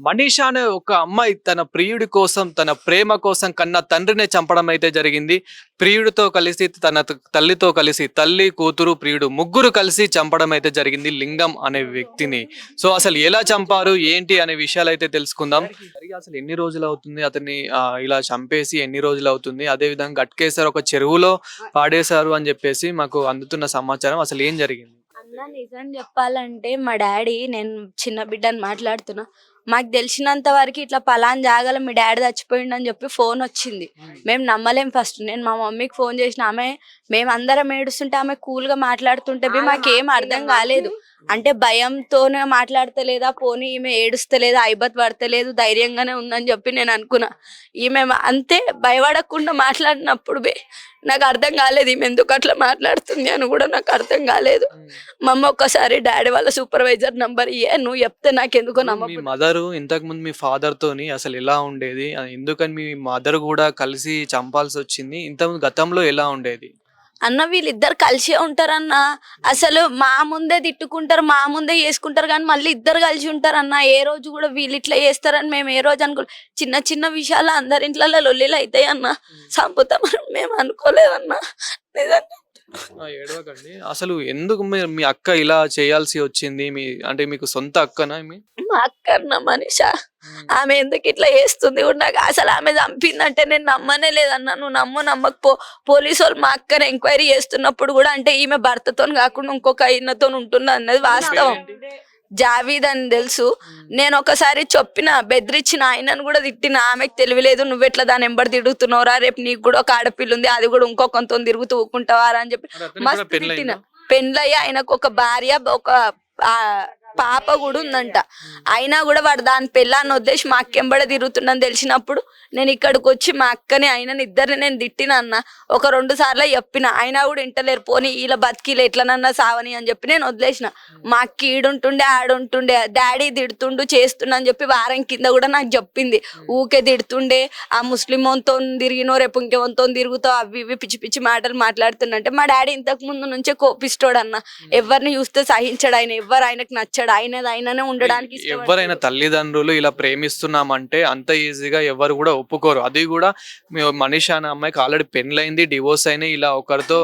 మనీషా అనే ఒక అమ్మాయి తన ప్రియుడి కోసం, తన ప్రేమ కోసం కన్న తండ్రినే చంపడం అయితే జరిగింది. ప్రియుడితో కలిసి, తన తల్లితో కలిసి, తల్లి, కూతురు, ప్రియుడు ముగ్గురు కలిసి చంపడం అయితే జరిగింది లింగం అనే వ్యక్తిని. సో అసలు ఎలా చంపారు, ఏంటి అనే విషయాలైతే తెలుసుకుందాం. జరిగి అసలు ఎన్ని రోజులు అవుతుంది అతన్ని ఇలా చంపేసి ఎన్ని రోజులు అవుతుంది? అదే విధంగా గట్కేసారు, ఒక చెరువులో పాడేశారు అని చెప్పేసి మాకు అందుతున్న సమాచారం. అసలు ఏం జరిగింది? అన్న నిజం చెప్పాలంటే మా డాడీ, నేను చిన్న బిడ్డని మాట్లాడుతున్నా, మాకు తెలిసినంత వరకు ఇట్లా పలానా జాగాలో మీ డాడీ చచ్చిపోయిండని చెప్పి ఫోన్ వచ్చింది. మేము నమ్మలేం. ఫస్ట్ నేను మా మమ్మీకి ఫోన్ చేసిన, ఆమె మేమందరం ఏడుస్తుంటే ఆమె కూల్గా మాట్లాడుతుంటే మాకేం అర్థం కాలేదు. అంటే భయంతోనే మాట్లాడతలేదా, పోనీ ఈమె ఏడుస్తలేదా, ఐబత్ పడతలేదు, ధైర్యంగానే ఉందని చెప్పి నేను అనుకున్నా. ఈమె అంతే భయపడకుండా మాట్లాడినప్పుడు నాకు అర్థం కాలేదు ఈమె ఎందుకు అట్లా మాట్లాడుతుంది అని కూడా నాకు అర్థం కాలేదు. మా అమ్మ ఒక్కసారి డాడీ వాళ్ళ సూపర్వైజర్ నంబర్ నువ్వు చెప్తే నాకు ఎందుకో మీ మదర్ ఇంతకు ముందు మీ ఫాదర్ తోని అసలు ఎలా ఉండేది? ఎందుకని మీ మదర్ కూడా కలిసి చంపాల్సి వచ్చింది? ఇంతకు గతంలో ఎలా ఉండేది? అన్న వీళ్ళిద్దరు కలిసే ఉంటారన్న. అసలు మా ముందే తిట్టుకుంటారు, మా ముందే చేసుకుంటారు, కానీ మళ్ళీ ఇద్దరు కలిసి ఉంటారు అన్న. ఏ రోజు కూడా వీళ్ళు ఇట్లా చేస్తారని మేము ఏ రోజు అనుకో, చిన్న చిన్న విషయాలు అందరి ఇంట్లో లొల్లిలు అవుతాయి అన్న, చంపుతామని మేము అనుకోలేదన్న. నిజంగా ఏడవకండి. అసలు ఎందుకు మీ అక్క ఇలా చేయాల్సి వచ్చింది? అంటే మీకు సొంత అక్కనా? మా అక్క అన్న మనిషా, ఆమె ఎందుకు ఇట్లా చేస్తుంది కూడా నాకు అసలు. ఆమె చంపిందంటే నేను నమ్మనే లేదన్నా. నువ్వు నమ్మకపో, పోలీసు వాళ్ళు మా అక్కని ఎంక్వైరీ చేస్తున్నప్పుడు కూడా అంటే ఈమె భర్తతో కాకుండా ఇంకొక ఆయనతో ఉంటుంది అన్నది వాస్తవం. జావీద్ అని తెలుసు. నేను ఒకసారి చెప్పిన, బెదిరించిన, ఆయనను కూడా తిట్టిన. ఆమెకు తెలియలేదు, నువ్వెట్లా దాని ఎంబడి తిరుగుతున్నావురా, రేపు నీకు కూడా ఒక ఆడపిల్ల ఉంది, అది కూడా ఇంకొకరితో తిరుగుతూ ఊకుంటావారా అని చెప్పి మస్తు తిట్టిన. పెళ్ళయ్యి ఆయనకు ఒక భార్య, ఒక పాప కూడా ఉందంట. అయినా కూడా వాడు దాని పెళ్ళాన్ని వదిలేసి మా అక్కెంబడే తిరుగుతుందని తెలిసినప్పుడు నేను ఇక్కడికి వచ్చి మా అక్కని ఆయనని ఇద్దరిని నేను తిట్టిన అన్న. ఒక 2 సార్లు చెప్పిన, అయినా కూడా ఇంటలేరు. పోనీ ఇలా బతికిలు ఎట్లనన్నా సావని అని చెప్పి నేను వదిలేసిన. మా అక్క ఈడుంటుండే ఆడుంటుండే, డాడీ తిడుతుండు చేస్తున్నా అని చెప్పి వారం కింద కూడా నాకు చెప్పింది. ఊకే తిడుతుండే, ఆ ముస్లిం వంతో తిరిగినో రేపు ఇంకెవంతో తిరుగుతావు, అవి ఇవి పిచ్చి పిచ్చి మాటలు మాట్లాడుతుండంటే. మా డాడీ ఇంతకు ముందు నుంచే కోపిస్తాడు అన్న. ఎవరిని చూస్తే సహించాడు ఆయన, ఎవరు ఆయనకు నచ్చాడు, ఆయననే ఉండడానికి. ఎవరైనా తల్లిదండ్రులు ఇలా ప్రేమిస్తున్నామంటే అంత ఈజీగా ఎవరు కూడా ఒప్పుకోరు. అది కూడా మనీషా అనే అమ్మాయికి ఆల్రెడీ పెళ్ళైంది, డివోర్స్ అయినాయి. ఇలా ఒకరితో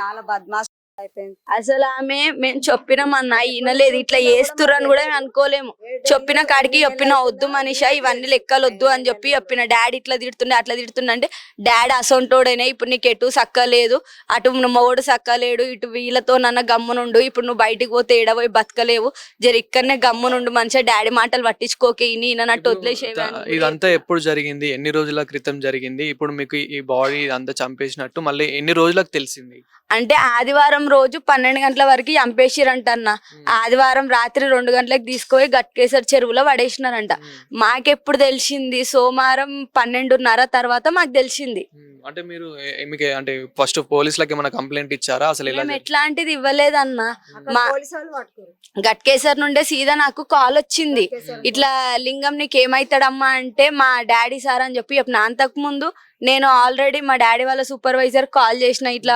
చాలా బద్మాష్ అయిపోయింది అసలు. ఆమె మేము చెప్పినామన్నా, ఈయనలేదు, ఇట్లా చేస్తురని కూడా అనుకోలేము. చెప్పిన కాడికి చెప్పిన, వద్దు మనీషా ఇవన్నీ లెక్కలు వద్దు అని చెప్పి చెప్పిన. డాడీ ఇట్లా తిడుతుండే అట్లా తిడుతుండే అంటే, డాడీ అసొంటోడైనా ఇప్పుడు నీకు ఎటు సక్కలేదు, అటు మొగడు సక్కలేడు, ఇటు వీళ్ళతో నన్న గమ్మునుండు, ఇప్పుడు నువ్వు బయటికి పోతే ఏడపోయి బతకలేవు, జర ఇక్కడనే గమ్మునుండు మనిషి, డాడీ మాటలు పట్టించుకోకే, ఈయనట్టు వదిలేసేవి. ఇదంతా ఎప్పుడు జరిగింది? ఎన్ని రోజుల క్రితం జరిగింది? ఇప్పుడు మీకు ఈ బాడీ అంతా చంపేసినట్టు మళ్ళీ ఎన్ని రోజులకు తెలిసింది? అంటే ఆదివారం రోజు 12 గంటల వరకు చంపేసిరంట అన్న. ఆదివారం రాత్రి 2 గంటలకు తీసుకుపోయి గట్కేసర్ చెరువులో పడేసినారంట. మాకెప్పుడు తెలిసింది? సోమవారం 12:30 తర్వాత మాకు తెలిసింది. అంటే మీరు అంటే ఫస్ట్ పోలీసులకి ఏమైనా కంప్లైంట్ ఇచ్చారా? అసలు ఎట్లాంటిది ఇవ్వలేదన్న. మా గట్కేసర్ నుండే సీదా నాకు కాల్ వచ్చింది, ఇట్లా లింగం నీకు ఏమైతాడమ్మా అంటే మా డాడీ సార్ అని చెప్పి చెప్పిన. అంతకు ముందు నేను ఆల్రెడీ మా డాడీ వాళ్ళ సూపర్వైజర్ కాల్ చేసిన, ఇట్లా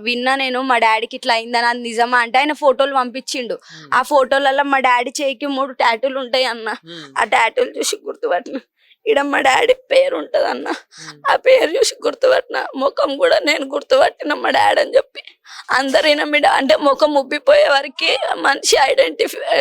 విన్నా నేను, మా డాడీకి ఇట్లా అయిందని, అది నిజమా అంటే ఆయన ఫోటోలు పంపించిండు. ఆ ఫోటోలలో మా డాడీ చేయికి 3 టాటూలు ఉంటాయి అన్న. ఆ టాటూలు చూసి గుర్తుపట్టిన, ఈడ మా డాడీ పేరు ఉంటది అన్న. ఆ పేరు చూసి గుర్తుపట్టిన, ముఖం కూడా నేను గుర్తుపట్టిన మా డాడీ అని చెప్పి. అందరైనా మీ అంటే ముఖం ఉబ్బిపోయే వరకు మనిషి ఐడెంటిఫై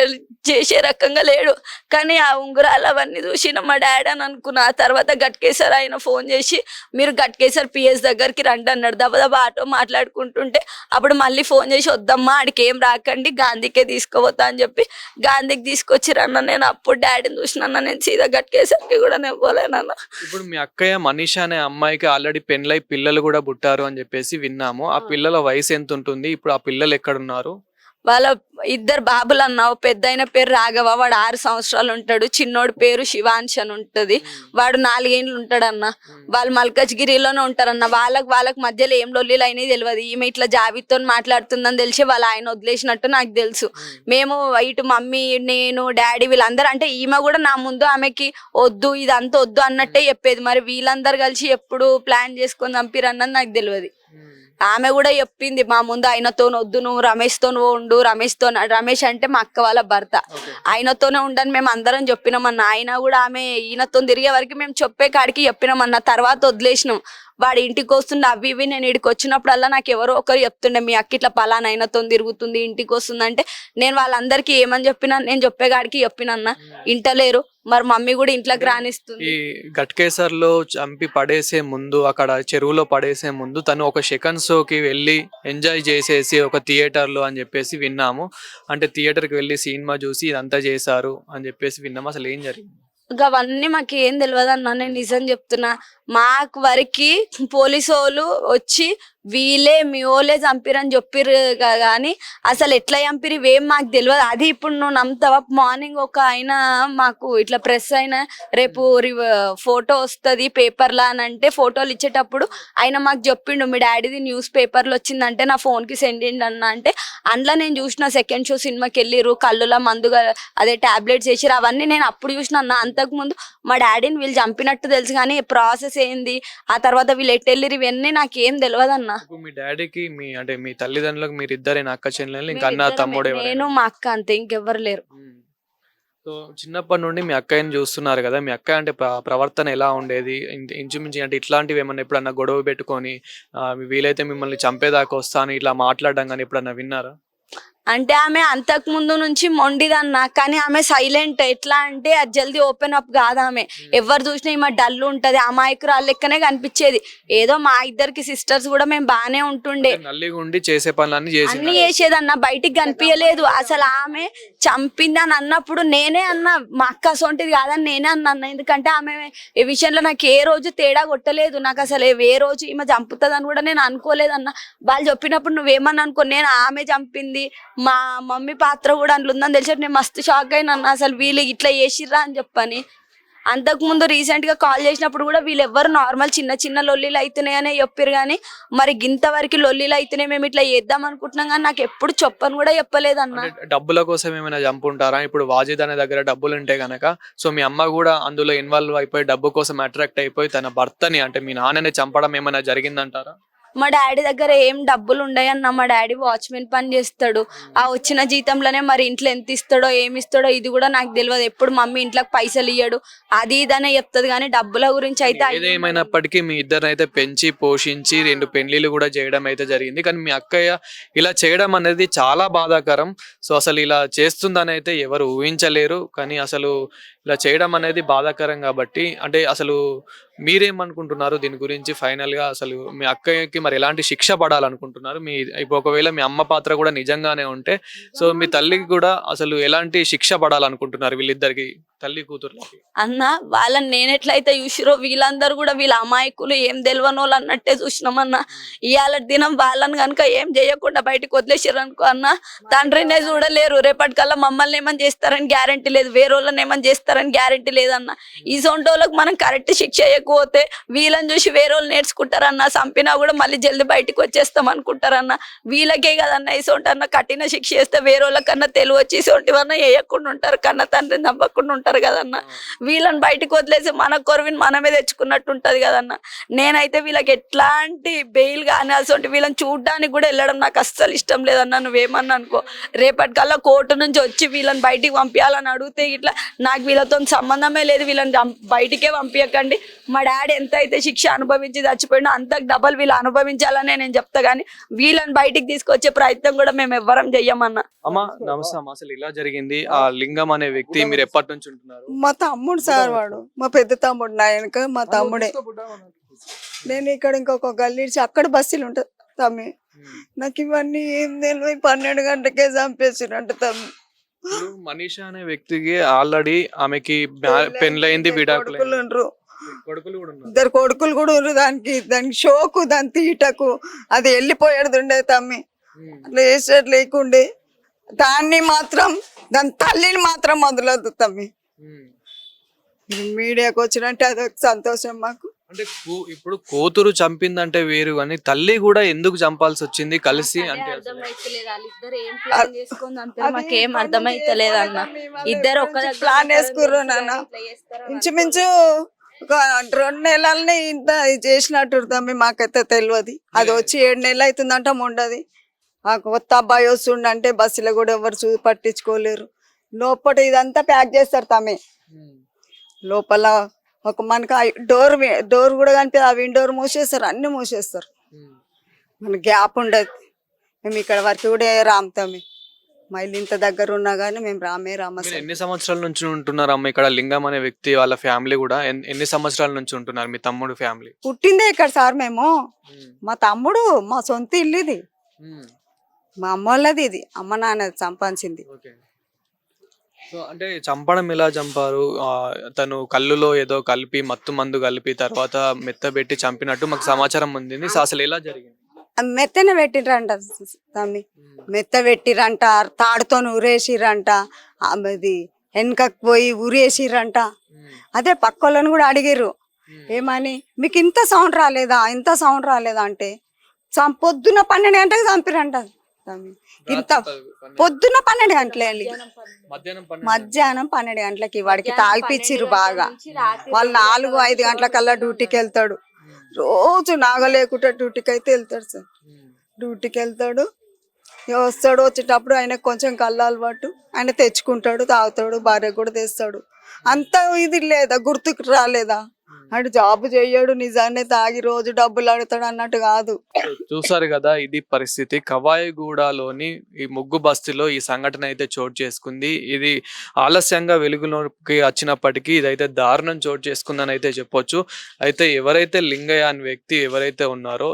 చేసే రకంగా లేడు. కానీ ఆ ఉంగరాలు అవన్నీ చూసిన మా డాడీ అని అనుకున్నా. ఆ తర్వాత గట్కేసర్ ఆయన ఫోన్ చేసి, మీరు గట్కేసర్ పిఎస్ దగ్గరికి రండి అన్నాడు. దబదబా ఆటో మాట్లాడుకుంటుంటే అప్పుడు మళ్ళీ ఫోన్ చేసి, వద్దమ్మా ఆడికి ఏం రాకండి, గాంధీకే తీసుకుపోతా అని చెప్పి గాంధీకి తీసుకొచ్చిరన్న. నేను అప్పుడు డాడీని చూసినన్నా, నేను సీదా గట్కేసరికి కూడా పోలేనన్న. ఇప్పుడు మీ అక్కయ్య మనీషా అనే అమ్మాయికి ఆల్రెడీ పెళ్ళై పిల్లలు కూడా పుట్టారు అని చెప్పేసి విన్నాము. ఆ పిల్లల వయసు ఎంత ఉంటుంది? ఇప్పుడు ఆ పిల్లలు ఎక్కడున్నారు? వాళ్ళ 2 బాబులు అన్న. పెద్ద ఆయన పేరు రాఘవ, వాడు 6 సంవత్సరాలు ఉంటాడు. చిన్నోడు పేరు శివాంశ్ అని ఉంటది, వాడు 4 ఏళ్ళు ఉంటాడన్న. వాళ్ళు మల్కజ్గిరిలోనే ఉంటారన్న. వాళ్ళకి మధ్యలో ఏం లొల్లిలు అయినాయి తెలియదు. ఈమె ఇట్లా జావీతో మాట్లాడుతుందని తెలిసి వాళ్ళు ఆయన వదిలేసినట్టు నాకు తెలుసు. మేము ఇటు మమ్మీ, నేను, డాడీ వీళ్ళందరూ, అంటే ఈమె కూడా నా ముందు ఆమెకి వద్దు ఇదంతా వద్దు అన్నట్టే చెప్పేది. మరి వీళ్ళందరూ కలిసి ఎప్పుడు ప్లాన్ చేసుకొని చంపిరన్నది నాకు తెలియదు. ఆమె కూడా చెప్పింది మా ముందు, ఆయనతో వద్దు, నువ్వు రమేష్తో ఉండు, రమేష్ అంటే మా అక్క వాళ్ళ భర్త, ఆయనతోనే ఉండని మేము అందరం చెప్పినామన్న. ఆయన కూడా ఆమె ఈయనతో తిరిగే వరకు మేము చెప్పే కాడికి చెప్పినామన్న. తర్వాత వదిలేసినాం. వాడు ఇంటికి వస్తుండే అవి ఇవి, నేను ఇక్కడికి వచ్చినప్పుడల్లా నాకు ఎవరో ఒకరు చెప్తుండే మీ అక్క ఇట్లా పలానా అయినతో తిరుగుతుంది, ఇంటికి వస్తుంది అంటే నేను వాళ్ళందరికీ ఏమని చెప్పినా, నేను చెప్పేగాడికి చెప్పినన్న, ఇంటలేరు. మరి మమ్మీ కూడా ఇంట్లోకి రానిస్తుంది. ఈ గట్కేసర్లో చంపి పడేసే ముందు, అక్కడ చెరువులో పడేసే ముందు తను ఒక సెకండ్ షోకి వెళ్ళి ఎంజాయ్ చేసేసి ఒక థియేటర్లో అని చెప్పేసి విన్నాము. అంటే థియేటర్కి వెళ్ళి సినిమా చూసి ఇదంతా చేశారు అని చెప్పేసి విన్నాము. అసలు ఏం జరిగింది? ఇంకా అవన్నీ మాకు ఏం తెలియదు అన్న, నేను నిజం చెప్తున్నా. మాకు వరకు పోలీసు వాళ్ళు వచ్చి వీళ్ళే మీ ఓలే చంపిరని చెప్పిర్రు కానీ అసలు ఎట్లా చంపిరు ఇవేం మాకు తెలియదు. అది ఇప్పుడు నువ్వు నమ్ముతావా? మార్నింగ్ ఒక ఆయన మాకు ఇట్లా ప్రెస్ అయినా రేపు ఫోటో వస్తుంది పేపర్లా అని అంటే, ఫోటోలు ఇచ్చేటప్పుడు ఆయన మాకు చెప్పిండు, మీ డాడీది న్యూస్ పేపర్లో వచ్చిందంటే నా ఫోన్కి సెండ్ చేయండి అన్న. అంటే అందులో నేను చూసిన సెకండ్ షో సినిమాకి వెళ్ళిర్రు, కళ్ళులా మందుగా అదే టాబ్లెట్స్ వేసిరు, అవన్నీ నేను అప్పుడు చూసిన అన్న. అంతకుముందు మా డాడీని వీళ్ళు చంపినట్టు తెలుసు కానీ ప్రాసెస్ ఏంది, ఆ తర్వాత వీళ్ళు ఎటు వెళ్ళిరు, ఇవన్నీ నాకేం తెలియదు అన్న. మీ డాడీకి అంటే మీ తల్లిదండ్రులకు మీరు ఇద్దరేనా అక్క చెల్లెలు? ఇంకా అన్న తమ్ముడు? నేను మా అక్క అంతే, ఇంకెవ్వరు లేరు. సో చిన్నప్పటి నుండి మీ అక్కయ్యని చూస్తున్నారు కదా, మీ అక్క అంటే ప్రవర్తన ఎలా ఉండేది? ఇంచుమించు అంటే ఇట్లాంటివి ఏమన్నా ఎప్పుడన్నా గొడవ పెట్టుకొని వీలైతే మిమ్మల్ని చంపేదాకా వస్తాను ఇట్లా మాట్లాడడం కానీ ఎప్పుడన్నా విన్నారా? అంటే ఆమె అంతకు ముందు నుంచి మొండిదన్న, కానీ ఆమె సైలెంట్. ఎట్లా అంటే అది జల్దీ ఓపెన్ అప్ కాదు ఆమె. ఎవరు చూసినా ఈమె డల్ ఉంటది, అమాయకురాలు లెక్కనే కనిపించేది. ఏదో మా ఇద్దరికి సిస్టర్స్ కూడా మేము బాగానే ఉంటుండే, నల్లిగా ఉండి చేసే పనులన్నీ అన్ని చేసేదన్న, బయటికి కనిపించలేదు. అసలు ఆమె చంపిందని అన్నప్పుడు నేనే అన్నా, మా అక్క అసొంటిది కాదని నేనే అన్నా. ఎందుకంటే ఆమె ఈ విషయంలో నాకు ఏ రోజు తేడా కొట్టలేదు. నాకు అసలు ఏ రోజు ఈమె చంపుతుందని కూడా నేను అనుకోలేదన్న. వాళ్ళు చెప్పినప్పుడు నువ్వేమన్నా అనుకో, నేను ఆమె చంపింది, మా మమ్మీ పాత్ర కూడా అందులో ఉందని తెలిసి నేను మస్తు షాక్ అయినా. అసలు వీళ్ళు ఇట్లా చేసిర్రా అని చెప్పని. అంతకుముందు రీసెంట్ గా కాల్ చేసినప్పుడు కూడా వీళ్ళు ఎవ్వరు నార్మల్ చిన్న చిన్న లొల్లీలు అవుతున్నాయనే చెప్పారు కానీ మరి గింతవరకు లొల్లీలు అవుతున్నాయి మేము ఇట్లా చేద్దాం అనుకుంటున్నాం కానీ నాకు ఎప్పుడు చెప్పని కూడా చెప్పలేదన్న. డబ్బుల కోసం ఏమైనా చంపుంటారా? ఇప్పుడు వాజిద్ అనే దగ్గర డబ్బులు ఉంటే గనక సో మీ అమ్మ కూడా అందులో ఇన్వాల్వ్ అయిపోయి డబ్బు కోసం అట్రాక్ట్ అయిపోయి తన భర్తని అంటే మీ నాన్నని చంపడం ఏమైనా జరిగిందంటారా? మా డాడీ దగ్గర ఏం డబ్బులు ఉండయన్న. మా డాడీ వాచ్మెన్ పని చేస్తాడు. ఆ వచ్చిన జీతంలోనే మరి ఇంట్లో ఎంత ఇస్తాడో ఏమి ఇస్తాడో ఇది కూడా నాకు తెలియదు. ఎప్పుడు మమ్మీ ఇంట్లోకి పైసలు ఇయ్యడు, అది ఇదనే చెప్తుంది కానీ డబ్బుల గురించి అయితే. ఏదేమైనప్పటికీ మీ ఇద్దరిని అయితే పెంచి పోషించి 2 పెళ్లిళ్ళు కూడా చేయడం అయితే జరిగింది. కానీ మీ అక్కయ్య ఇలా చేయడం అనేది చాలా బాధాకరం. సో అసలు ఇలా చేస్తుందని అయితే ఎవరు ఊహించలేరు. కానీ అసలు ఇలా చేయడం అనేది బాధాకరం కాబట్టి అంటే అసలు మీరేమనుకుంటున్నారు దీని గురించి? ఫైనల్ గా అసలు మీ అక్కయ్యకి మరి ఎలాంటి శిక్ష పడాలనుకుంటున్నారు? ఇప్పుడు ఒకవేళ మీ అమ్మ పాత్ర కూడా నిజంగానే ఉంటే సో మీ తల్లికి కూడా అసలు ఎలాంటి శిక్ష పడాలనుకుంటున్నారు వీళ్ళిద్దరికి, తల్లి కూతుర్లకి? అన్న వాళ్ళని నేను ఎట్లయితే చూసిరో వీళ్ళందరూ కూడా వీళ్ళ అమాయకులు ఏం తెలియని వాళ్ళు అన్నట్టే చూసినామన్న. ఇవాళ దినం వాళ్ళని కనుక ఏం చేయకుండా బయటకు వదిలేసారు అనుకో అన్న, తండ్రినే చూడలేరు. రేపటికల్లా మమ్మల్ని ఏమని చేస్తారని గ్యారంటీ లేదు, వేరే వాళ్ళని ఏమని చేస్తారని గ్యారంటీ లేదన్న. ఈ సొంటి వాళ్ళకి మనం కరెక్ట్ శిక్ష చేయకపోతే వీళ్ళని చూసి వేరే వాళ్ళు నేర్చుకుంటారన్న. చంపినా కూడా మళ్ళీ జల్దీ బయటకు వచ్చేస్తాం అనుకుంటారన్న. వీళ్ళకే కదన్న ఈ సొంటి అన్న కఠిన శిక్ష చేస్తే వేరే వాళ్ళకన్నా తెలివి వచ్చి సొంటివన్నా వేయకుండా ఉంటారు, కన్నా తండ్రిని నవ్వకుండా ఉంటారు కదన్న. వీళ్ళని బయటకు వదిలేసి మన కొరవిని మనమే తెచ్చుకున్నట్టు ఉంటది కదన్న. నేనైతే వీళ్ళకి ఎట్లాంటి బెయిల్ కానీ అసలు వీళ్ళని చూడడానికి కూడా వెళ్ళడం నాకు అస్సలు ఇష్టం లేదన్న. నువ్వేమన్నా అనుకో, రేపటికల్లా కోర్టు నుంచి వచ్చి వీళ్ళని బయటికి పంపించాలని అడిగితే ఇట్లా నాకు వీళ్ళతో సంబంధమే లేదు, వీళ్ళని బయటికే పంపించకండి. మా డాడీ ఎంత అయితే శిక్ష అనుభవించి చచ్చిపోయినా అంతకు డబల్ వీళ్ళు అనుభవించాలనే నేను చెప్తా గానీ వీళ్ళని బయటికి తీసుకొచ్చే ప్రయత్నం కూడా మేము ఎవ్వరం చెయ్యమన్నా. అమ్మా నమస్తే అమ్మా, అసలు ఇలా జరిగింది ఆ లింగం అనే వ్యక్తి మీరు ఎప్పటి నుంచి ఉంటున్నారు? మా తమ్ముడు సార్, వాడు మా పెద్ద తమ్ముడు, నా వెనక మా తమ్ముడే. నేను ఇక్కడ ఇంకొక గల్లీడ్చి అక్కడ బస్సులు ఉంటుంది తమ్మి. నాకు ఇవన్నీ ఏం తెలియదు, 12 గంటలకే చంపేసిరంట తమ్మి. మనీషా అనే వ్యక్తికి ఆల్రెడీ ఆమెకి పెళ్ళైంది, విడాకులు, ఇద్దరు కొడుకులు కూడా ఉన్నారు. దానికి షోకు, దాని తీటకు అది వెళ్ళిపోయేది ఉండేది తమ్మి. లేచేది లేకుండే. దాన్ని మాత్రం దాని తల్లిని మాత్రం వదలదు తమ్మి. మీడియాకి వచ్చినట్టే అదొక సంతోషం మాకు. అంటే ఇప్పుడు కూతురు చంపిందంటే వేరు కానీ తల్లి కూడా ఎందుకు చంపాల్సి వచ్చింది కలిసి అంటే మాకేం అర్థమైతలేదు అన్న. ఇద్దరు ఒక ప్లాన్ వేసుకుర్రు నాన్న. ఇంచుమించు ఒక 2 నెలల్ని ఇంత చేసినట్టు తమ్మి మాకైతే తెలియదు. అది వచ్చి 7 నెలలు అవుతుందంట ఉండదు. ఆ కొత్త అబ్బాయి వస్తుండంటే బస్సులో కూడా ఎవరు పట్టించుకోలేరు. లోపల ఇదంతా ప్యాక్ చేస్తారు తమ్మి. లోపల ఒక మనకు డోర్ కూడా కనిపి ఆ విండోర్ మూసేస్తారు, అన్ని మూసేస్తారు. మన గ్యాప్ ఉండదు. మేము ఇక్కడ వరకు కూడా రామ్తామే, మళ్ళీ ఇంత దగ్గర ఉన్నా కానీ మేము రామే రామ. మీరు ఎన్ని సంవత్సరాల నుంచి ఉంటున్నారు అమ్మ ఇక్కడ? లింగం అనే వ్యక్తి వాళ్ళ ఫ్యామిలీ కూడా ఎన్ని సంవత్సరాల నుంచి ఉంటున్నారు? మీ తమ్ముడు ఫ్యామిలీ పుట్టిందే ఇక్కడ సార్. మేము మా తమ్ముడు మా సొంత ఇల్లు ఇది, మా అమ్మ వాళ్ళది ఇది, అమ్మ నాన్న సంపాదించింది. సో అంటే చంపడం ఎలా చంపారు? తను కళ్ళులో ఏదో కలిపి మత్తు మందు కలిపి తర్వాత మెత్తబెట్టి చంపినట్టు మాకు సమాచారం ఉంది. సో అసలు ఎలా జరిగింది? మెత్తనే పెట్టిరంట తమ్మి, మెత్త పెట్టిరంట, తాడుతో ఊరేసిరంట, అది వెనకకు పోయి ఊరేసిరంట. అదే పక్కోళ్ళని కూడా అడిగిర్రు ఏమని, మీకు ఇంత సౌండ్ రాలేదా, ఇంత సౌండ్ రాలేదా అంటే పొద్దున్న 12 గంటలకు చంపిరంట తమ్మి. ఇంత పొద్దున్న 12 గంటలే, మధ్యాహ్నం 12 గంటలకి వాడికి తాగిపిచ్చిర్రు బాగా. వాళ్ళు 4-5 గంటలకల్లా డ్యూటీకి వెళ్తాడు. రోజు నాగలేకుండా డ్యూటీకి అయితే వెళ్తాడు సార్. డ్యూటీకి వెళ్తాడు, వస్తాడు. వచ్చేటప్పుడు ఆయనకు కొంచెం కళ్ళు అలవాటు, ఆయన తెచ్చుకుంటాడు, తాగుతాడు, భార్య కూడా తెస్తాడు. అంత ఇది లేదా, గుర్తుకు రాలేదా? అంటే జాబ్ చెయ్యడు, నిజాన్ని తాగి రోజు డబ్బులు అడుగుతాడు అన్నట్టు కాదు. చూసారు కదా, ఇది పరిస్థితి. కవాయిగూడలోని ఈ ముగ్గు బస్తీలో ఈ సంఘటన అయితే చోటు చేసుకుంది. ఇది ఆలస్యంగా వెలుగులోకి వచ్చినప్పటికీ ఇదైతే దారుణం చోటు చేసుకుందని అయితే చెప్పొచ్చు. అయితే ఎవరైతే లింగయ్య అనే వ్యక్తి ఎవరైతే ఉన్నారో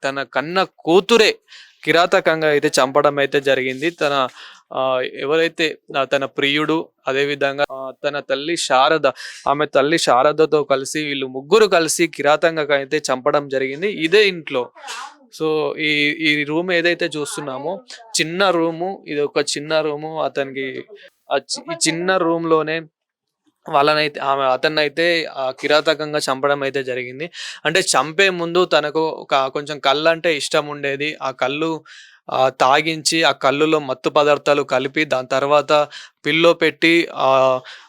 తన కన్న కూతురే కిరాతకంగా అయితే చంపడం అయితే జరిగింది. ఎవరైతే తన ప్రియుడు, అదే విధంగా తన తల్లి శారద, ఆమె తల్లి శారదతో కలిసి వీళ్ళు ముగ్గురు కలిసి కిరాతంగా అయితే చంపడం జరిగింది ఇదే ఇంట్లో. సో ఈ రూమ్ ఏదైతే చూస్తున్నామో చిన్న రూము, ఇది ఒక చిన్న రూము. అతనికి ఈ చిన్న రూమ్ లోనే అతన్నైతే కిరాతకంగా చంపడం అయితే జరిగింది. అంటే చంపే ముందు తనకు కొంచెం కళ్ళు అంటే ఇష్టం ఉండేది. ఆ కళ్ళు తాగించి ఆ కళ్ళులో మత్తు పదార్థాలు కలిపి దాని తర్వాత పిల్లో పెట్టి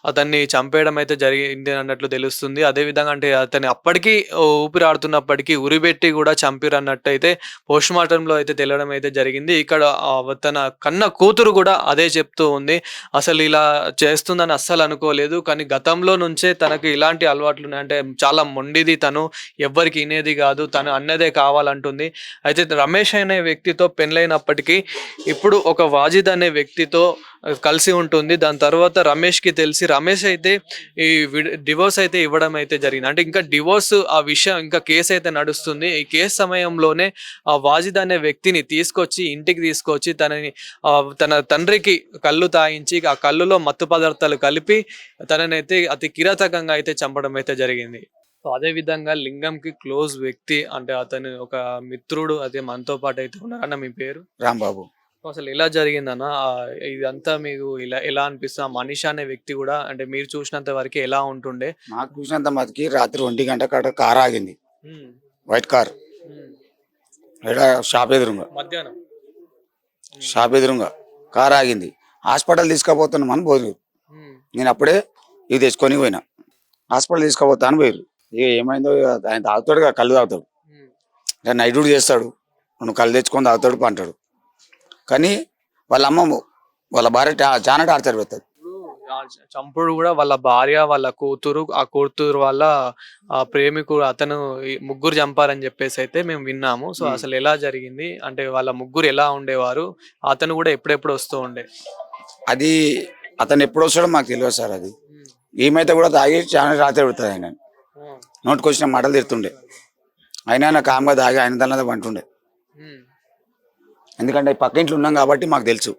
అతన్ని చంపేయడం అయితే జరిగింది అన్నట్లు తెలుస్తుంది. అదేవిధంగా అంటే అతన్ని అప్పటికీ ఊపిరాడుతున్నప్పటికీ ఉరిబెట్టి కూడా చంపిరు అన్నట్టు అయితే పోస్ట్ మార్టంలో అయితే తెలియడం అయితే జరిగింది. ఇక్కడ తన కన్న కూతురు కూడా అదే చెప్తూ ఉంది. అసలు ఇలా చేస్తుందని అస్సలు అనుకోలేదు, కానీ గతంలో నుంచే తనకు ఇలాంటి అలవాట్లు ఉన్నాయి. అంటే చాలా మొండిది, తను ఎవ్వరికి వినేది కాదు, తను అన్నదే కావాలంటుంది. అయితే రమేష్ అనే వ్యక్తితో పెళ్ళైనప్పటికీ ఇప్పుడు ఒక వాజిద్ అనే వ్యక్తితో కలిసి ఉంటుంది. దాని తర్వాత రమేష్కి తెలిసి రమేష్ అయితే ఈ డివోర్స్ అయితే ఇవ్వడం అయితే జరిగింది. అంటే ఇంకా డివోర్స్ ఆ విషయం ఇంకా కేసు అయితే నడుస్తుంది. ఈ కేసు సమయంలోనే ఆ వాజిద్ అనే వ్యక్తిని తీసుకొచ్చి ఇంటికి తీసుకొచ్చి తన తండ్రికి కళ్ళు తాగించి ఆ కళ్ళులో మత్తు పదార్థాలు కలిపి తననైతే అతి కిరాతకంగా అయితే చంపడం అయితే జరిగింది. సో అదే విధంగా లింగంకి క్లోజ్ వ్యక్తి, అంటే అతను ఒక మిత్రుడు, అదే మనతో పాటు అయితే ఉన్నారన్న. మీ పేరు? రాంబాబు. అసలు ఎలా జరిగిందన్న ఇదంతా? మీకు ఎలా అనిపిస్తుంది? మనీష్ అనే వ్యక్తి కూడా అంటే మీరు చూసినంత వరకు ఎలా ఉంటుండే? మాకు చూసినంత మటుకి రాత్రి 1 గంట కార్ ఆగింది, వైట్ కార్, షాప్ ఎదురుగా, మధ్యాహ్నం షాప్ ఎదురుగా కార్ ఆగింది. హాస్పిటల్ తీసుకుపోతున్నాం అని పోదు. నేను అప్పుడే ఇది తెచ్చుకొని పోయినా, హాస్పిటల్ తీసుకుపోతాను పోయారు. ఇక ఏమైందో ఆయన తాగుతాడు, కళ్ళు తాగుతాడు, నైట్ డ్యూటీ చేస్తాడు, నువ్వు కళ్ళు తెచ్చుకొని తాగుతాడు అంటాడు. కానీ వాళ్ళ అమ్మ వాళ్ళ భార్య చాలా టార్చర్ పెడతాడు. చంపుడు కూడా వాళ్ళ భార్య, వాళ్ళ కూతురు, ఆ కూతురు వాళ్ళ ప్రేమికుడు, అతను ముగ్గురు చంపారని చెప్పేసి అయితే మేము విన్నాము. సో అసలు ఎలా జరిగింది? అంటే వాళ్ళ ముగ్గురు ఎలా ఉండేవారు? అతను కూడా ఎప్పుడెప్పుడు వస్తూ ఉండే? అది అతను ఎప్పుడు వస్తాడో మాకు తెలియదు సార్. అది ఏమైతే కూడా తాగి చాలా రాత్రి పెడుతుంది. ఆయన నోటికి వచ్చిన మాటలు తిడుతుండే, అయినా కామ్గా తాగి ఆయన దాని పంటుండే. ఎందుకంటే పక్క ఇంట్లో ఉన్నాం కాబట్టి మాకు తెలుసు.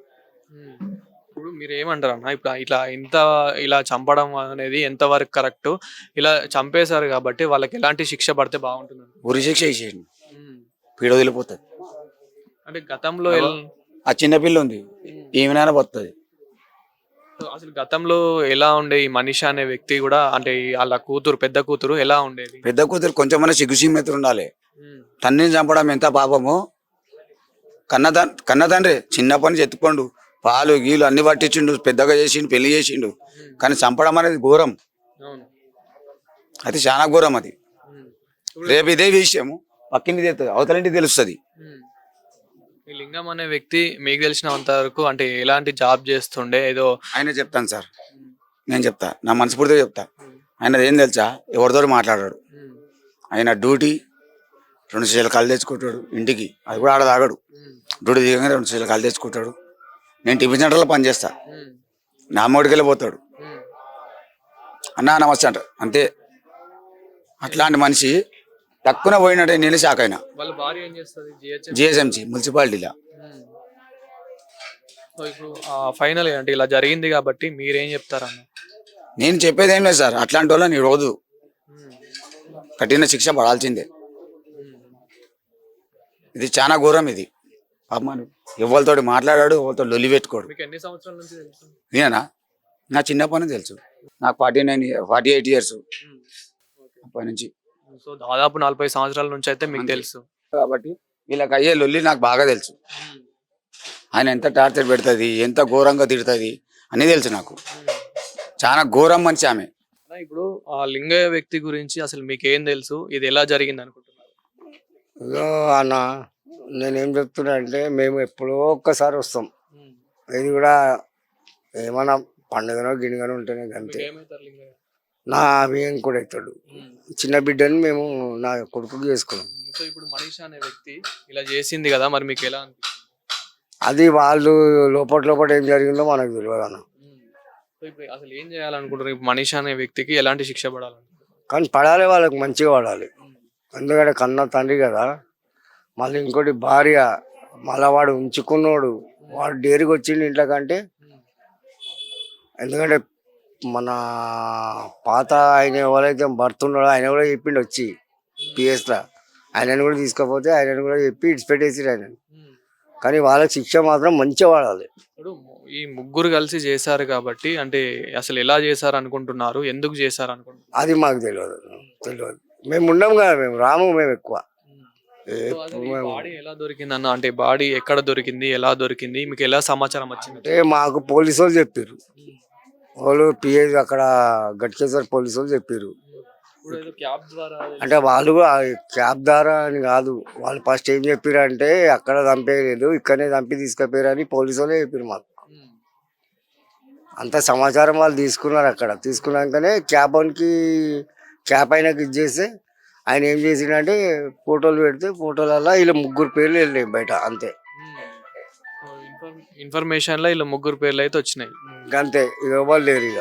ఇప్పుడు మీరు ఏమంటారు అన్న, ఇప్పుడు ఇలా చంపడం అనేది ఎంతవరకు కరెక్ట్? ఇలా చంపేశారు కాబట్టి వాళ్ళకి ఎలాంటి శిక్ష పడితే బాగుంటుంది? ఉరి శిక్ష ఇచ్చేయండి, పీడ వదిలిపోతుంది. అంటే గతంలో ఆ చిన్నపిల్ల ఉంది, ఏమైనా పోతుంది. అసలు గతంలో ఎలా ఉండే ఈ మనీష్ అనే వ్యక్తి కూడా, అంటే వాళ్ళ కూతురు, పెద్ద కూతురు ఎలా ఉండేది? పెద్ద కూతురు కొంచెం సిగ్గుసీమెత ఉండాలి. తండ్రిని చంపడం ఎంత పాపమో. కన్న తండ్రి చిన్నప్పటి నుంచి ఎత్తుకోండు, పాలు గీలు అన్ని పట్టించిండు, పెద్దగా చేసిండు, పెళ్లి చేసిండు. కానీ చంపడం అనేది ఘోరం. అది చాలా ఘోరం అది. రేపు ఇదే విషయము పక్కింటి తెలుస్తుంది, అవతలింటి తెలుస్తుంది. ఈ లింగం అనే వ్యక్తి మీకు తెలిసినంత వరకు అంటే ఎలాంటి జాబ్ చేస్తుండే ఏదో ఆయన చెప్తాను సార్, నేను చెప్తా, నా మనస్ఫూర్తిగా చెప్తా. ఆయన ఏం తెలుసా, ఎవరితో మాట్లాడాడు. ఆయన డ్యూటీ 2 సీసాలు కళ్ళు తెచ్చుకుంటాడు ఇంటికి, అది కూడా ఆడ తాగడు. డ్యూటీ దిగగానే 2 సీసాలు కళ్ళు తెచ్చుకుంటాడు. నేను టిఫిన్ సెంటర్లో పని చేస్తా, నా అమ్మడికి వెళ్ళిపోతాడు, అన్నా నమస్తే అంటారు అంతే. అట్లాంటి మనిషి తక్కువ పోయినట్టే నేను షాక్ అయినా. వాళ్ళ భార్య ఏం చేస్తుంది? జిహెచ్ఎంసీ మున్సిపాలిటీలో. సో ఇప్పుడు ఫైనల్ అంటే ఇలా జరిగింది కాబట్టి మీరేం చెప్తారన్న? నేను చెప్పేది ఏం లేదు సార్, అట్లాంటి వాళ్ళని ఈ రోజు కఠిన శిక్ష పడాల్సిందే. ఇది చాలా ఘోరం ఇది. పాపమాను ఎవరితోటి మాట్లాడాడు, ఎవరితో లొల్లి పెట్టుకోడు. మీకు ఎన్ని సంవత్సరాల నుంచి తెలుసు? నేనా, నా చిన్నప్పటి నుంచి తెలుసు. నాకు 48 ఇయర్స్ అప్పటి నుంచి. సో దాదాపు 40 సంవత్సరాల నుంచి అయితే మీకు తెలుసు కాబట్టి వీళ్ళకి అయ్యే లొల్లి నాకు బాగా తెలుసు. ఆయన ఎంత టార్చర్ పెడుతుంది, ఎంత ఘోరంగా తిడుతుంది అని తెలుసు నాకు. చాలా ఘోరం మనిషి ఆమె. అన్న, ఇప్పుడు ఆ లింగయ్య వ్యక్తి గురించి అసలు మీకు ఏం తెలుసు? ఇది ఎలా జరిగింది అనుకుంటున్నారు? ఇగో అన్న, నేనేం చెప్తున్నా అంటే మేము ఎప్పుడో ఒక్కసారి వస్తాం. ఇది కూడా ఏమన్నా పండుగనో గిణిగనో ఉంటేనే అంతే. ఏమవుతారు లింగయ్య? నా బియ్యం కూడా అవుతాడు. చిన్న బిడ్డని మేము నా కొడుకుకి చేసుకున్నాం. సో ఇప్పుడు మనీష్ అనే వ్యక్తి ఇలా చేసింది కదా, మరి మీకు ఎలా అనిపిస్తుంది? అది వాళ్ళు లోపల ఏం జరిగిందో మనకు తెలియదు అన్న. సో ఇప్పుడు అసలు ఏం చేయాలనుకుంటారు? ఇప్పుడు మనీష్ అనే వ్యక్తికి ఎలాంటి శిక్ష పడాలనుకుంటారు? కానీ పడాలి, వాళ్ళకి మంచిగా పడాలి. ఎందుకంటే కన్న తండ్రి కదా, మళ్ళీ ఇంకోటి భార్య, మళ్ళీ వాడు ఉంచుకున్నాడు, వాడు డేరికి వచ్చిండు ఇంట్లో కంటే. ఎందుకంటే మన పాత ఆయన ఎవరైతే భర్త ఉన్నాడో ఆయన కూడా చెప్పిండు వచ్చి పిఎస్లో, ఆయనను కూడా తీసుకపోతే ఆయనను కూడా చెప్పి ఇడిచిపెట్టేసిరు ఆయన. కానీ వాళ్ళకి శిక్ష మాత్రం మంచిగా పడాలి. ఇప్పుడు ఈ ముగ్గురు కలిసి చేశారు కాబట్టి అంటే అసలు ఎలా చేశారు అనుకుంటున్నారు, ఎందుకు చేశారు అనుకుంటున్నారు? అది మాకు తెలియదు. మేము ఉండం కదా, మేము రాము, మేము ఎక్కువ. బాడీ ఎలా దొరికింది అన్న? అంటే బాడీ ఎక్కడ దొరికింది, ఎలా దొరికింది, మీకు ఎలా సమాచారం వచ్చింది? అంటే మాకు పోలీసు వాళ్ళు చెప్పారు, వాళ్ళు పిఏ అక్కడ గట్కేశ్వర్ పోలీసు వాళ్ళు చెప్పారు. ఇప్పుడు ఏదో క్యాబ్ ద్వారా అంటే వాళ్ళు కూడా క్యాబ్ ద్వారా అని కాదు, వాళ్ళు ఫస్ట్ ఏం చెప్పారు అంటే అక్కడ చంపేయలేదు, ఇక్కడనే చంపి తీసుకుపోయారు అని పోలీసు వాళ్ళే చెప్పారు మాకు. అంత సమాచారం వాళ్ళు తీసుకున్నారు. అక్కడ తీసుకున్నాకనే క్యాబ్ ఆయనకి ఇచ్చేస్తే ఆయన ఏం చేసిండంటే ఫోటోలు పెడితే ఫోటోలలో వీళ్ళ 3 పేర్లు వెళ్ళాయి బయట అంతే. ఇన్ఫర్మేషన్ లో ఇలా 3 పేర్లు అయితే వచ్చినాయి. అంతే, ఇక ఎవరు లేరు ఇక.